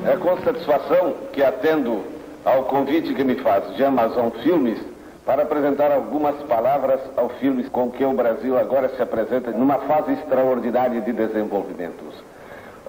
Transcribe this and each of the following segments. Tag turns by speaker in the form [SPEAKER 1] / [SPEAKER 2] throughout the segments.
[SPEAKER 1] É com satisfação que atendo ao convite que me faz de Amazon Filmes para apresentar algumas palavras ao filme com que o Brasil agora se apresenta numa fase extraordinária de desenvolvimento.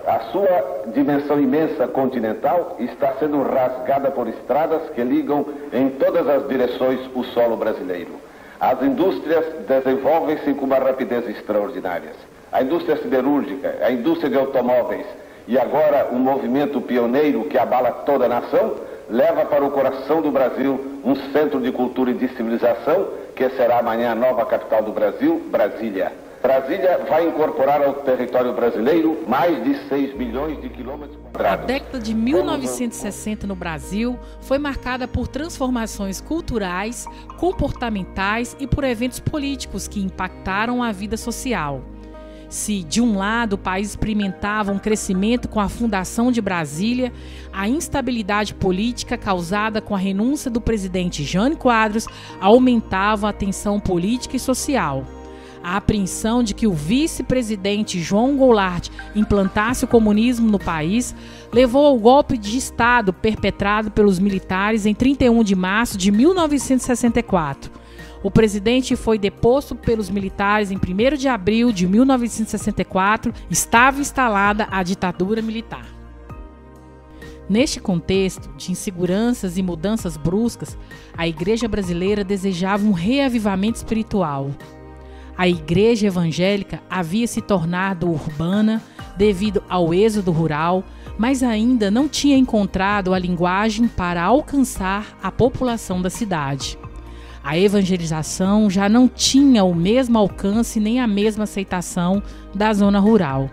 [SPEAKER 1] A sua dimensão imensa continental está sendo rasgada por estradas que ligam em todas as direções o solo brasileiro. As indústrias desenvolvem-se com uma rapidez extraordinária. A indústria siderúrgica, a indústria de automóveis e agora um movimento pioneiro que abala toda a nação, leva para o coração do Brasil um centro de cultura e de civilização que será amanhã a nova capital do Brasil, Brasília. Brasília vai incorporar ao território brasileiro mais de 6 milhões de quilômetros quadrados.
[SPEAKER 2] A década de 1960 no Brasil foi marcada por transformações culturais, comportamentais e por eventos políticos que impactaram a vida social. Se, de um lado, o país experimentava um crescimento com a fundação de Brasília, a instabilidade política causada com a renúncia do presidente Jânio Quadros aumentava a tensão política e social. A apreensão de que o vice-presidente João Goulart implantasse o comunismo no país levou ao golpe de Estado perpetrado pelos militares em 31 de março de 1964. O presidente foi deposto pelos militares em 1º de abril de 1964. Estava instalada a ditadura militar. Neste contexto de inseguranças e mudanças bruscas, a Igreja brasileira desejava um reavivamento espiritual. A Igreja evangélica havia se tornado urbana devido ao êxodo rural, mas ainda não tinha encontrado a linguagem para alcançar a população da cidade. A evangelização já não tinha o mesmo alcance nem a mesma aceitação da zona rural.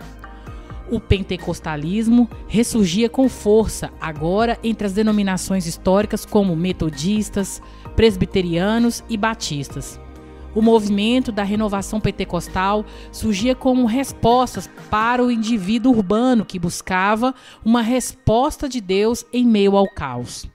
[SPEAKER 2] O pentecostalismo ressurgia com força agora entre as denominações históricas como metodistas, presbiterianos e batistas. O movimento da renovação pentecostal surgia como respostas para o indivíduo urbano que buscava uma resposta de Deus em meio ao caos.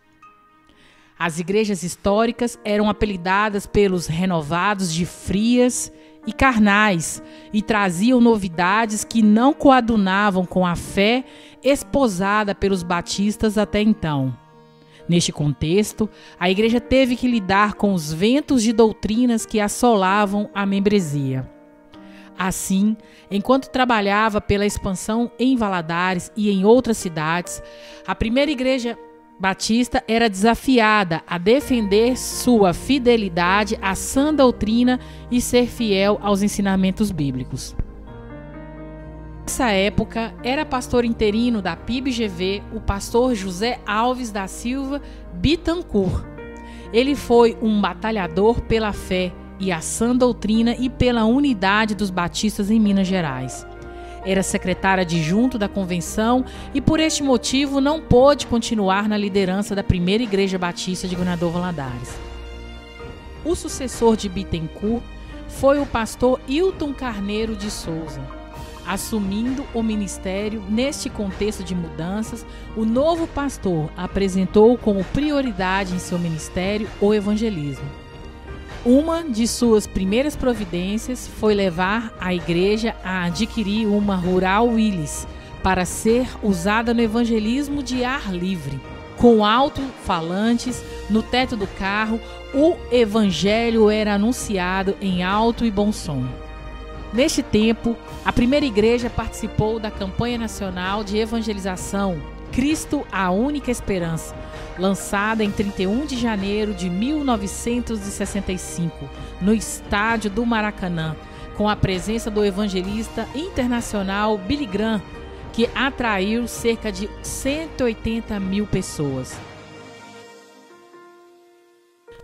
[SPEAKER 2] As igrejas históricas eram apelidadas pelos renovados de frias e carnais e traziam novidades que não coadunavam com a fé esposada pelos batistas até então. Neste contexto, a igreja teve que lidar com os ventos de doutrinas que assolavam a membresia. Assim, enquanto trabalhava pela expansão em Valadares e em outras cidades, a primeira igreja batista era desafiada a defender sua fidelidade à sã doutrina e ser fiel aos ensinamentos bíblicos. Nessa época, era pastor interino da PIB-GV o pastor José Alves da Silva Bittencourt. Ele foi um batalhador pela fé e a sã doutrina e pela unidade dos batistas em Minas Gerais. Era secretário adjunto da convenção e, por este motivo, não pôde continuar na liderança da primeira igreja batista de Governador Valadares. O sucessor de Bittencourt foi o pastor Hilton Carneiro de Souza. Assumindo o ministério neste contexto de mudanças, o novo pastor apresentou como prioridade em seu ministério o evangelismo. Uma de suas primeiras providências foi levar a igreja a adquirir uma Rural Willys para ser usada no evangelismo de ar livre. Com alto-falantes no teto do carro, o evangelho era anunciado em alto e bom som. Neste tempo, a primeira igreja participou da campanha nacional de evangelização Cristo, a Única Esperança, lançada em 31 de janeiro de 1965, no estádio do Maracanã, com a presença do evangelista internacional Billy Graham, que atraiu cerca de 180 mil pessoas.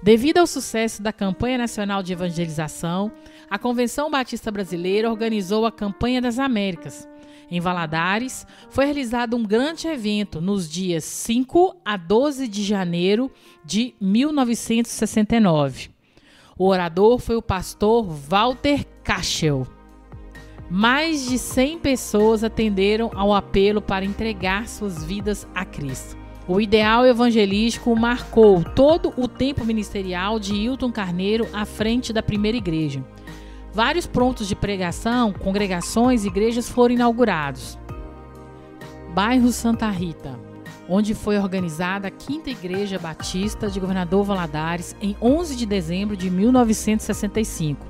[SPEAKER 2] Devido ao sucesso da campanha nacional de evangelização, a Convenção Batista Brasileira organizou a Campanha das Américas. Em Valadares, foi realizado um grande evento nos dias 5 a 12 de janeiro de 1969. O orador foi o pastor Walter Kachel. Mais de 100 pessoas atenderam ao apelo para entregar suas vidas a Cristo. O ideal evangelístico marcou todo o tempo ministerial de Hilton Carneiro à frente da primeira igreja. Vários pontos de pregação, congregações e igrejas foram inaugurados. Bairro Santa Rita. onde foi organizada a 5ª Igreja Batista de Governador Valadares em 11 de dezembro de 1965,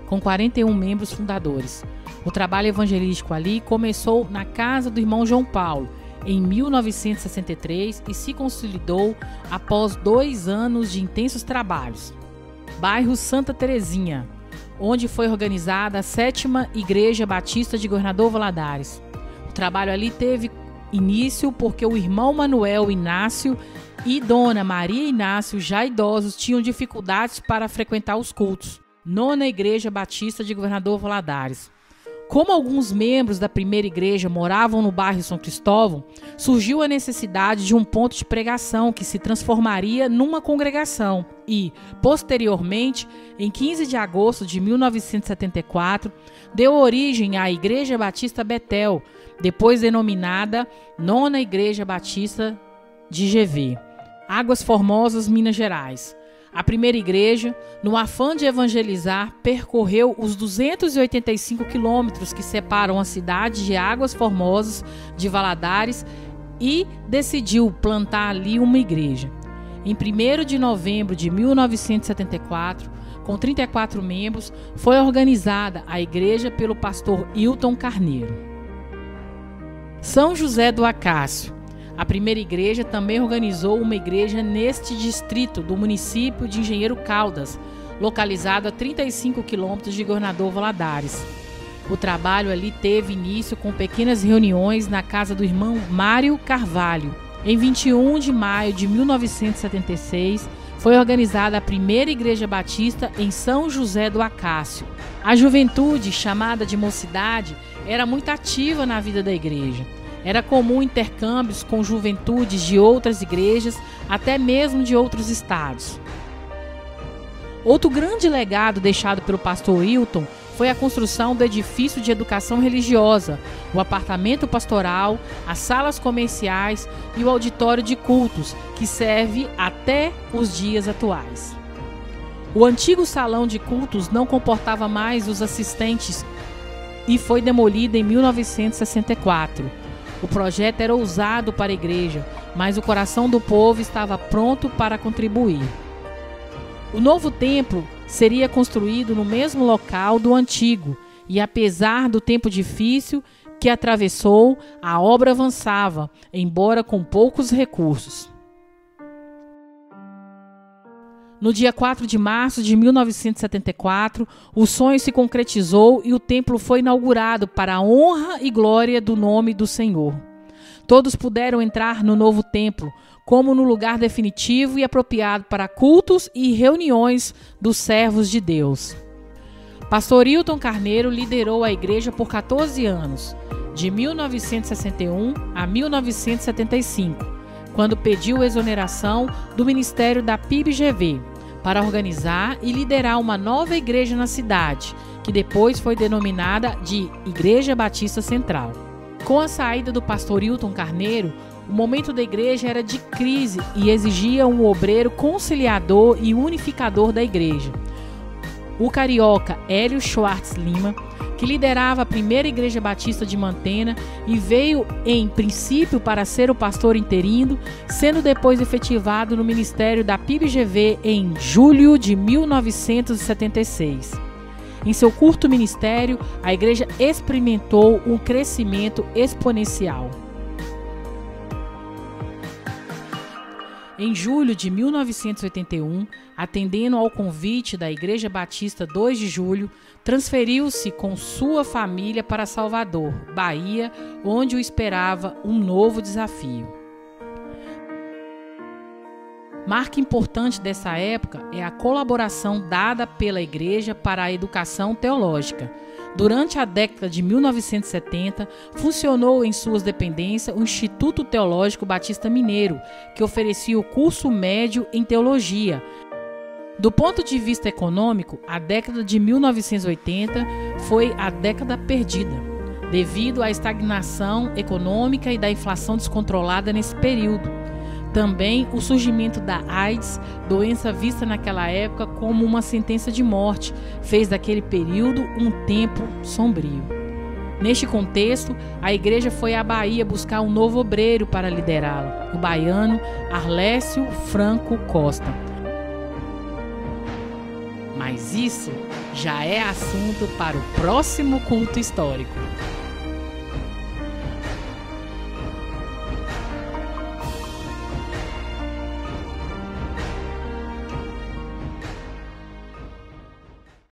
[SPEAKER 2] com 41 membros fundadores. O trabalho evangelístico ali começou na casa do irmão João Paulo, em 1963, e se consolidou após 2 anos de intensos trabalhos. Bairro Santa Terezinha, onde foi organizada a 7ª Igreja Batista de Governador Valadares. O trabalho ali teve início porque o irmão Manuel Inácio e Dona Maria Inácio, já idosos, tinham dificuldades para frequentar os cultos. 9ª Igreja Batista de Governador Valadares. Como alguns membros da primeira igreja moravam no bairro São Cristóvão, surgiu a necessidade de um ponto de pregação que se transformaria numa congregação e, posteriormente, em 15 de agosto de 1974, deu origem à Igreja Batista Betel, depois denominada 9ª Igreja Batista de GV. Águas Formosas, Minas Gerais. A primeira igreja, no afã de evangelizar, percorreu os 285 quilômetros que separam a cidade de Águas Formosas de Valadares e decidiu plantar ali uma igreja. Em 1º de novembro de 1974, com 34 membros, foi organizada a igreja pelo pastor Hilton Carneiro. São José do Acácio. A primeira igreja também organizou uma igreja neste distrito do município de Engenheiro Caldas, localizado a 35 quilômetros de Governador Valadares. O trabalho ali teve início com pequenas reuniões na casa do irmão Mário Carvalho. Em 21 de maio de 1976, foi organizada a primeira igreja batista em São José do Acácio. A juventude, chamada de mocidade, era muito ativa na vida da igreja. Era comum intercâmbios com juventudes de outras igrejas, até mesmo de outros estados. Outro grande legado deixado pelo pastor Hilton foi a construção do edifício de educação religiosa, o apartamento pastoral, as salas comerciais e o auditório de cultos, que serve até os dias atuais. O antigo salão de cultos não comportava mais os assistentes e foi demolido em 1964. O projeto era ousado para a igreja, mas o coração do povo estava pronto para contribuir. O novo templo seria construído no mesmo local do antigo, e apesar do tempo difícil que atravessou, a obra avançava, embora com poucos recursos. No dia 4 de março de 1974, o sonho se concretizou e o templo foi inaugurado para a honra e glória do nome do Senhor. Todos puderam entrar no novo templo, como no lugar definitivo e apropriado para cultos e reuniões dos servos de Deus. Pastor Hilton Carneiro liderou a igreja por 14 anos, de 1961 a 1975. Quando pediu exoneração do ministério da PIB-GV, para organizar e liderar uma nova igreja na cidade, que depois foi denominada de Igreja Batista Central. Com a saída do pastor Hilton Carneiro, o momento da igreja era de crise e exigia um obreiro conciliador e unificador da igreja. O carioca Hélio Schwartz Lima, que liderava a primeira igreja batista de Mantena e veio em princípio para ser o pastor interino, sendo depois efetivado no ministério da PIB-GV em julho de 1976. Em seu curto ministério, a igreja experimentou um crescimento exponencial. Em julho de 1981, atendendo ao convite da Igreja Batista 2 de Julho, transferiu-se com sua família para Salvador, Bahia, onde o esperava um novo desafio. Marca importante dessa época é a colaboração dada pela Igreja para a educação teológica. Durante a década de 1970, funcionou em suas dependências o Instituto Teológico Batista Mineiro, que oferecia o curso médio em teologia. Do ponto de vista econômico, a década de 1980 foi a década perdida, devido à estagnação econômica e da inflação descontrolada nesse período. Também o surgimento da AIDS, doença vista naquela época como uma sentença de morte, fez daquele período um tempo sombrio. Neste contexto, a igreja foi à Bahia buscar um novo obreiro para liderá-la, o baiano Arlécio Franco Costa. Mas isso já é assunto para o próximo culto histórico.